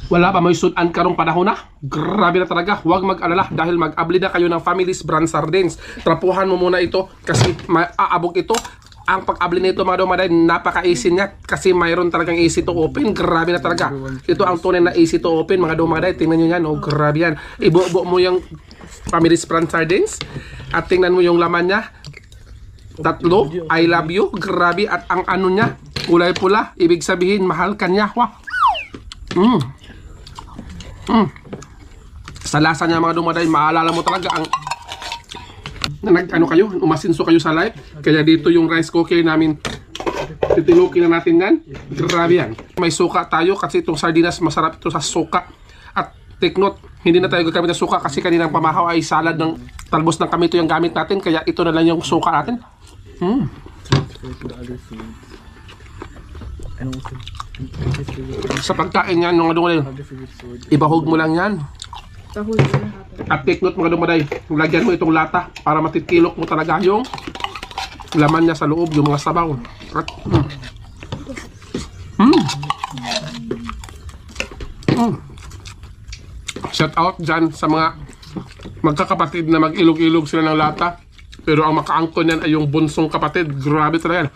Wala pa may sudan karong panahon na. Grabe na talaga. Huwag mag-alala dahil mag-abli na kayo ng Family's Brand Sardines. Trapuhan mo muna ito kasi maaabog ito. Ang pag-abli nito mga dumaday, napaka-easy niya kasi mayroon talagang easy to open. Grabe na talaga. Ito ang tunay na easy to open mga dumaday. Tingnan nyo yan. Oh, grabe yan. Ibubo mo yung Family's Brand Sardines at tingnan mo yung laman niya. 3, I love you. Grabe. At ang ano niya, kulay pula. Ibig sabihin, mahal ka niya. Wow. Sa lasa niya mga dumaday, maalala mo talaga ang ano kayo, umasinso kayo sa life. Kaya dito yung rice cooker namin, titilukin na natin yan. Grabe yan. May suka tayo kasi itong sardinas masarap ito sa suka. At take note, hindi na tayo gagamit ng suka kasi kaninang pamahaw ay salad ng talbos ng kamito yung gamit natin. Kaya ito na lang yung suka natin. Sa pagkain yan, mga dumaday, ibahog mo lang yan. At take note mga dumaday, lagyan mo itong lata para matitilok mo talaga yung laman niya sa loob, yung mga sabaw. At, shout out dyan sa mga magkakapatid na mag-ilog-ilog sila ng lata. Pero ang makaangkon yan ay yung bunsong kapatid. Grabe talaga yan.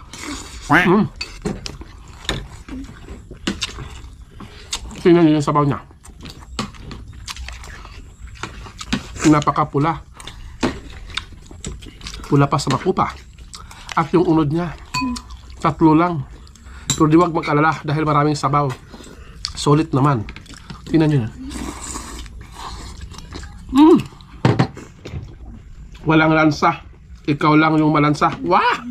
Tingnan niyo yung sabaw niya. Napakapula. Pula pa sa makupa. At yung unod niya, 3 lang. Pero di wag mag-alala dahil maraming sabaw. Solid naman. Tingnan niyo yan. Walang lansa. Ikaw lang yung malansa. Wah!